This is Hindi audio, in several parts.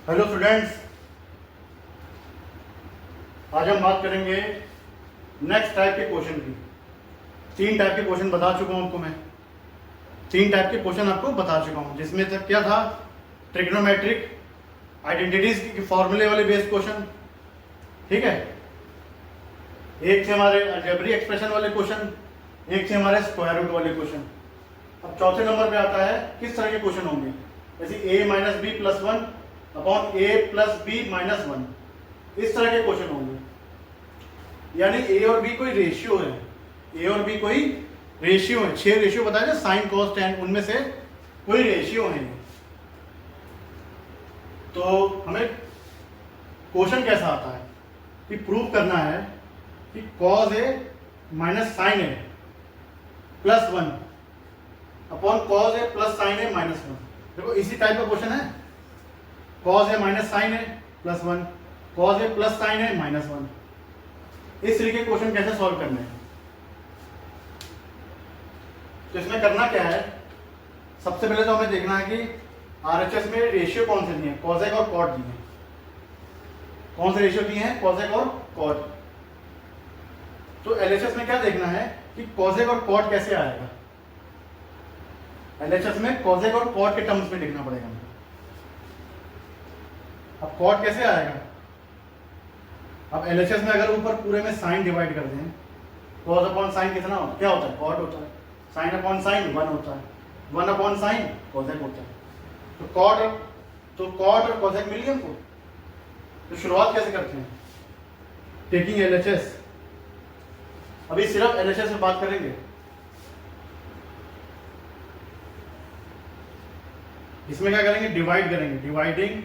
हेलो स्टूडेंट्स, आज हम बात करेंगे नेक्स्ट टाइप के क्वेश्चन की। तीन टाइप के क्वेश्चन बता चुका हूं आपको मैं। तीन टाइप के क्वेश्चन आपको बता चुका हूं, जिसमें से क्या था, ट्रिग्नोमेट्रिक, आइडेंटिटीज की फॉर्मूले वाले बेस्ड क्वेश्चन, ठीक है। एक थे हमारे अलजेब्रिक एक्सप्रेशन वाले क्वेश्चन, एक थे हमारे स्क्वायर रूट वाले क्वेश्चन। अब चौथे नंबर पे आता है किस तरह के क्वेश्चन होंगे, जैसे a minus B plus one upon A plus B minus one, इस तरह के क्वेश्चन होंगे। यानी ए और बी कोई रेशियो है, ए और बी कोई रेशियो है। 6 रेशियो बताए ना, साइन कॉस टेन, उनमें से कोई रेशियो है। तो हमें क्वेश्चन कैसा आता है कि प्रूव करना है कि cos A minus sign A plus one upon cos A plus sign A minus one. देखो इसी टाइप का क्वेश्चन है, cos A minus sign A plus one, cos A plus sign A minus one. इस तरीके के क्वेश्चन कैसे सॉल्व करने हैं, तो इसमें करना क्या है, सबसे पहले तो हमें देखना है कि आरएचएस में रेशियो कौन से दिए हैं, कॉसेक और कॉट दिए हैं। कौन से रेशियो दिए हैं, कॉसेक और कॉट। तो एलएचएस में क्या देखना है कि कॉसेक और कॉट कैसे आएगा। एलएचएस में कॉसेक और कॉट के टर्म्स में लिखना पड़ेगा हमें। अब कॉट कैसे आएगा, अब एलएचएस में अगर ऊपर पूरे में साइन डिवाइड कर दें, कॉस अपॉन साइन कितना होता है, क्या होता है, कॉट होता है। साइन अपॉन साइन 1 होता है, 1 अपॉन साइन कॉसेक होता है। तो कॉट और कॉसेक मिल गए हमको। तो शुरुआत कैसे करते हैं, टेकिंग एलएचएस। अभी सिर्फ एलएचएस में बात करेंगे। इसमें क्या करेंगे, डिवाइड करेंगे, dividing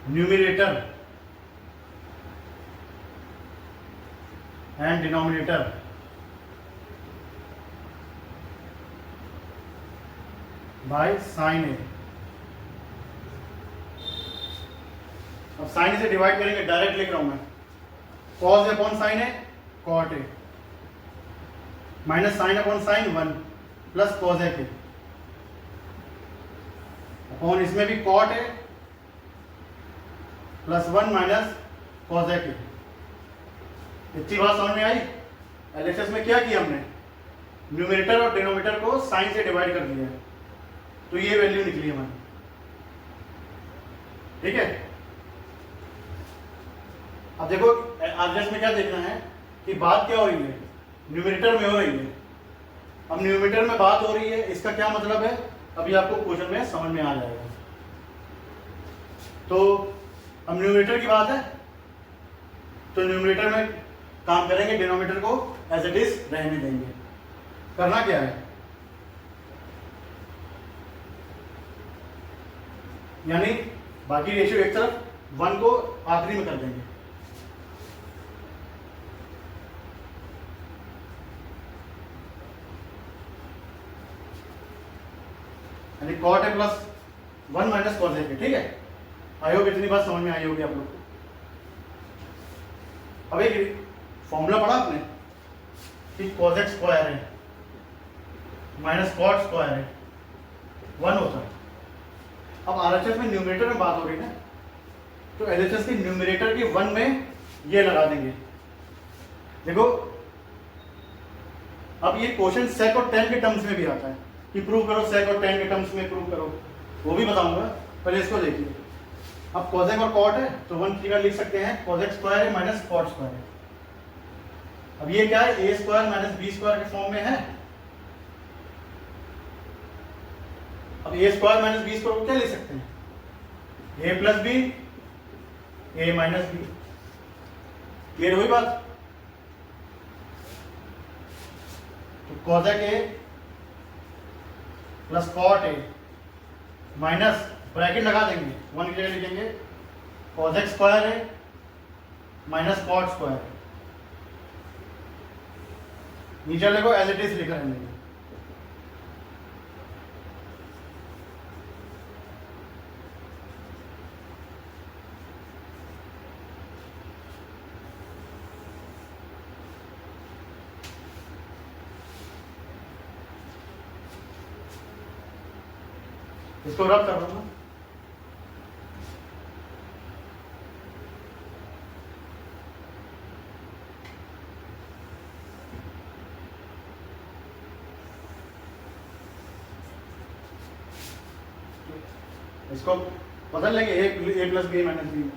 numerator and denominator by sine A. अब साइन ए से डिवाइड करेंगे, डायरेक्ट लिख रहा हूं मैं, cos A upon sin A cot A minus sin upon sin 1 plus cosec A upon इसमें भी cot A plus 1 minus cosec A. इतनी बात समझ में आई। एलएचएस में क्या किया हमने, न्यूमरेटर और डिनोमिनेटर को साइन से डिवाइड कर दिया है, तो ये वैल्यू निकली हमारी, ठीक है। अब देखो आरएचएस में क्या देखना है कि बात क्या हो रही है, न्यूमरेटर में हो रही है। अब न्यूमरेटर में बात हो रही है, इसका क्या मतलब है, अभी आपको क्वेश्चन में समझ में आ जाएगा। तो अब न्यूमरेटर की बात है, तो न्यूमरेटर में काम करेंगे, डिनोमिनेटर को एज इट इज रहने देंगे। करना क्या है, यानी बाकी रेशियो एक तरफ, 1 को आखिरी में कर देंगे। यानी कॉट है प्लस 1 माइनस कॉसेक है, ठीक है। आई होप इतनी बात समझ में आई होगी आप लोग को। अब एक फॉर्मूला पढ़ा आपने कि कॉसेक स्क्वायर है माइनस कॉट स्क्वायर है 1 होता है। अब आरएचएस में न्यूमरेटर में बात हो रही है ना, तो एलएचएस की न्यूमरेटर की 1 में ये लगा देंगे। देखो अब ये क्वेश्चन सेक और टेन के टर्म्स में भी आता है कि प्रूव करो, सेक और टेन के टर्म्स में प्रूव करो, वो भी बताऊंगा, पहले इसको देखिए। अब कॉसेक और कॉट है तो 1 फिगर लिख सकते हैं, कॉसेक स्क्वायर है माइनस कॉट स्क्वायर है। अब ये क्या है, A square minus B square के फॉर्म में है। अब A square minus B square को क्या लिख सकते हैं, A plus B A minus B. Clear हुई बात। तो cosec A plus cot A minus bracket लगा देंगे, 1 की जगह लिखेंगे कॉसेक स्क्वायर है माइनस कॉट स्क्वायर है। नीचे लिखो एज इट इज लिख रहे हैं। इसको रब कर दो। इसको बदल लेंगे ए प्लस बी माइनस बी।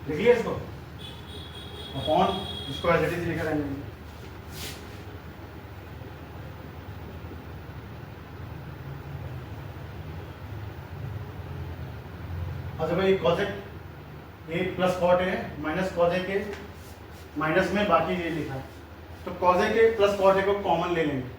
लिखिए इसको अपॉन, इसको एज इट इज लेकर आएंगे। अच्छा भाई cosec A plus cot A minus cosec A, minus में बाकी ये लिखा है, तो cosec A plus cot A को कॉमन ले लेंगे।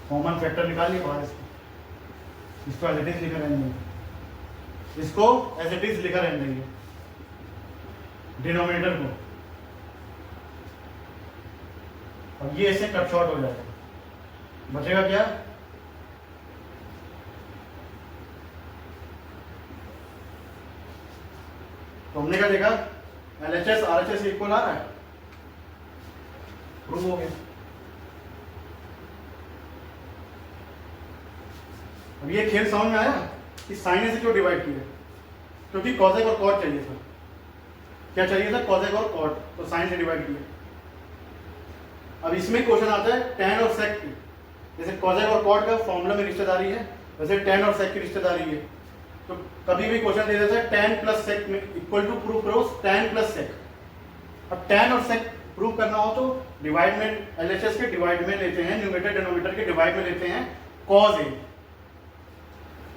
कॉमन फैक्टर निकालिए बाहर, इसको एज इट इज लिखा रहने देंगे, इसको एज इट इज लिखा रहने देंगे डिनोमिनेटर को। अब ये ऐसे कट शॉर्ट हो जाएगा, बचेगा क्या? तो हमने क्या देखा, LHS RHS इक्वल आ रहा है, प्रूव हो गया। अब ये खेल समझ में आया कि साइन से क्यों डिवाइड किया, क्योंकि कॉसेक और कॉट चाहिए था। क्या चाहिए था? कॉसेक और कॉट, तो साइन से डिवाइड किया। अब इसमें क्वेश्चन आता है tan और sec की, जैसे कॉसेक और कॉट का फॉर्मूला में रिश्तेदारी है, वैसे tan और sec की रिश्तेदारी है। तो कभी भी क्वेश्चन दे देता है tan प्लस sec में इक्वल टू प्रूव करो tan प्लस sec। अब tan और sec प्रूव करना हो तो डिवाइड में, LHS के डिवाइड में लेते हैं, न्यूमरेटर डिनोमिनेटर के डिवाइड में लेते हैं cos a।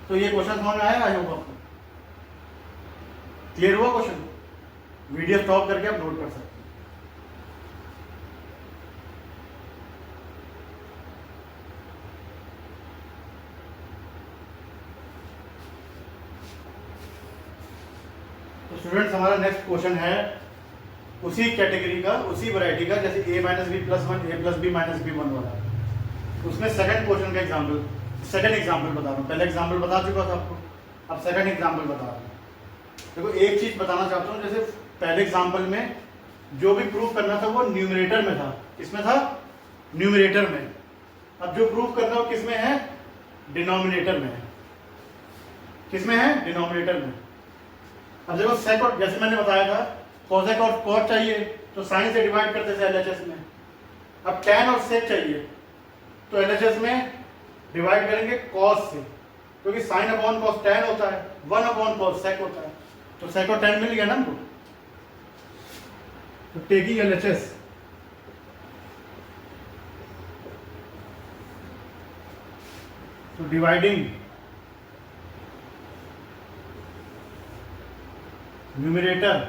तो ये क्वेश्चन समझ में आया? आई होप आपको क्लियर हुआ क्वेश्चन। वीडियो स्टॉप करके आप नोट कर सकते हैं। तो स्टूडेंट्स हमारा नेक्स्ट क्वेश्चन है उसी कैटेगरी का, उसी वैरायटी का, जैसे a minus B plus one, A plus B minus B one वाला। उसमें सेकंड क्वेश्चन का एग्जाम्पल, सेकंड एग्जाम्पल बता रहा हूँ। पहले एग्जाम्पल बता चुका था आपको, अब सेकंड एग्जाम्पल बता रहा हूँ। देखो एक चीज बताना चाहता हूँ, जैसे पहले एग्जाम्पल में जो भी प्रूफ करना था वो न्यूमरेटर में था। किसमें था? न्यूमरेटर में। अब जो प्रूफ करना हो किसमें है? डिनोमिनेटर में है। किसमें है? डिनोमिनेटर में। अब देखो सेक और, जैसे मैंने बताया था कॉसेक और कॉट चाहिए तो साइन से डिवाइड करते थे LHS में। अब tan और सेक चाहिए तो LHS में डिवाइड करेंगे cos से, क्योंकि साइन अपॉन कॉस tan होता है, 1 अपॉन कॉस सेक होता है। तो सेक और tan मिल गया ना हमको। तो टेकिंग LHS, तो डिवाइडिंग न्यूमरेटर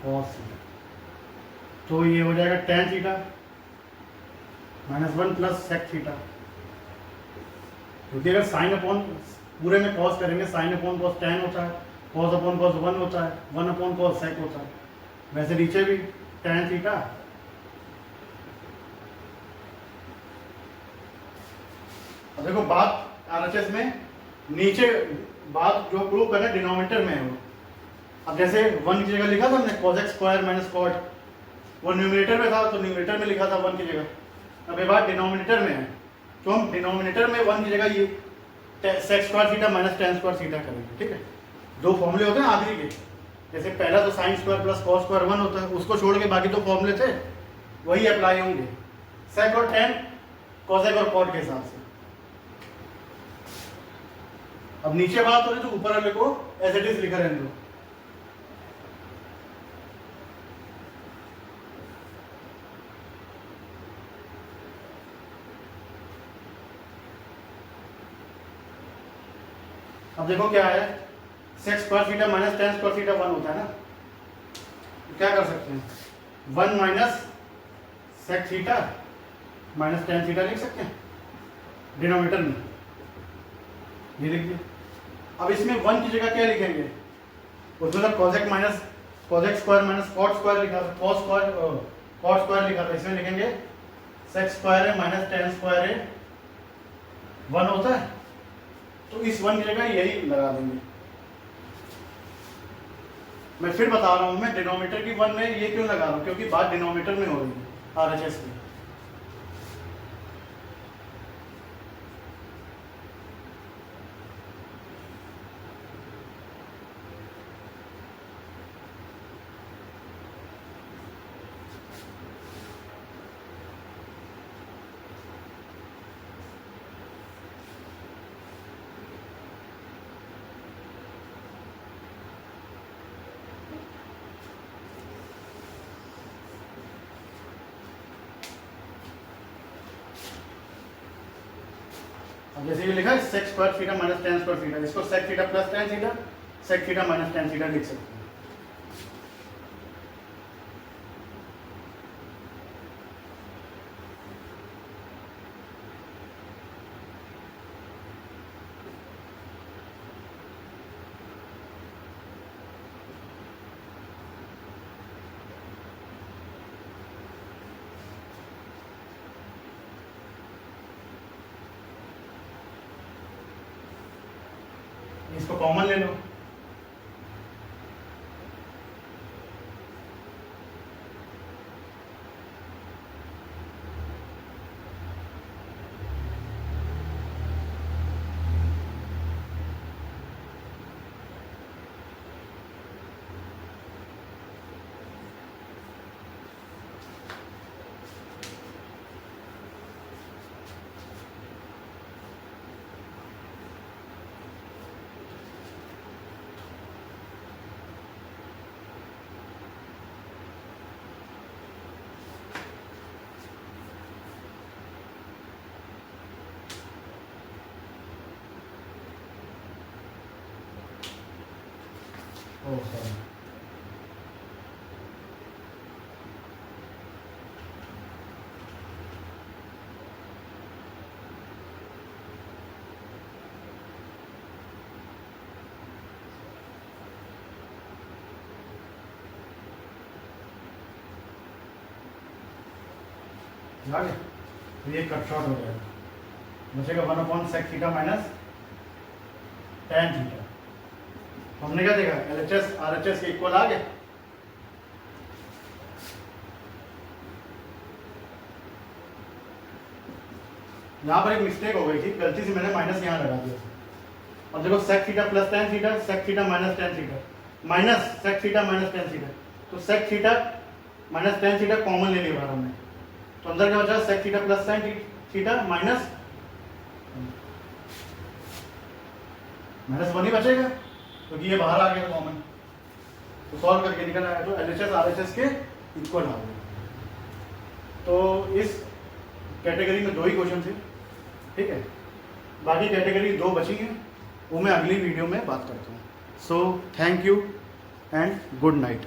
cos, तो ये हो जाएगा tan theta minus 1 plus sec theta. क्योंकि अगर साइन अपॉन पूरे में कॉस करेंगे, साइन अपॉन कॉस tan होता है, कॉस अपॉन कॉस 1 होता है, 1 अपॉन कॉस सेक होता है। वैसे नीचे भी tan थीटा अब देखो बात RHS में नीचे बात जो प्रूव करना डिनोमिनेटर में है वो। अब जैसे 1 की जगह लिखा था हमने cosec स्क्वायर माइनस कॉट, वो न्यूमरेटर में था तो न्यूमरेटर में लिखा था 1 की जगह। अब ये बात डिनोमिनेटर में है तो हम डिनोमिनेटर में 1 की जगह ये sec square theta minus tan square theta करेंगे। ठीक है, दो फॉर्मूले होते हैं आखिरी के, जैसे पहला तो sine square plus cos square 1 होता है, उसको छोड़ के बाकी दो फॉर्मूले थे वही अप्लाई होंगे, सेक और tan, कॉसेक और कॉट के हिसाब से। अब नीचे बात हो रही तो ऊपर वाले को एज इट इज लिखा रहने दो। अब देखो क्या है, sec square theta minus tan square theta 1 होता है ना, तो क्या कर सकते हैं, 1 minus sec theta minus tan theta लिख सकते हैं डिनोमिनेटर में, ये लिख दिया। अब इसमें 1 की जगह क्या लिखेंगे, उसमें तो cosec minus cosec square minus cot square लिखा था, कॉट स्क्वायर लिखा था, इसमें लिखेंगे सेक स्क्वायर है माइनस टेन स्क्वायर है 1 होता है, तो इस 1 की जगह यही लगा देंगे। मैं फिर बता रहा हूं, मैं डिनोमिनेटर की 1 में ये क्यों लगा रहा हूं, क्योंकि बात डिनोमिनेटर में हो रही है आरएचएस की। अब जैसे ये लिखा है sec square theta minus tan square theta, इसको sec theta plus tan theta, sec theta minus tan theta लिख सकते हैं। इसको कॉमन ले लो, ओह सॉरी, तो ये कट शॉर्ट हो जाएगा, बचेगा 1 sec theta minus tan theta. हमने क्या देखा, एलएचएस आरएचएस के इक्वल आ गए। यहाँ पर एक मिस्टेक हो गई थी, गलती से मैंने माइनस यहाँ लगा दिया। अब देखो sec theta plus tan theta, sec theta minus tan theta, minus sec theta minus tan theta, तो sec theta minus tan theta common ले लिया बाहर हमने, तो अंदर क्या बचा, sec theta plus tan theta minus one ही बचेगा, क्योंकि ये बाहर आ गया कॉमन, तो सॉल्व करके निकल आया, तो एलएचएस आरएचएस के इक्वल आ गए। तो इस कैटेगरी में 2 ही क्वेश्चन थे, ठीक है, बाकी कैटेगरी 2 बची हैं, वो मैं अगली वीडियो में बात करता हूँ। So thank you and good night.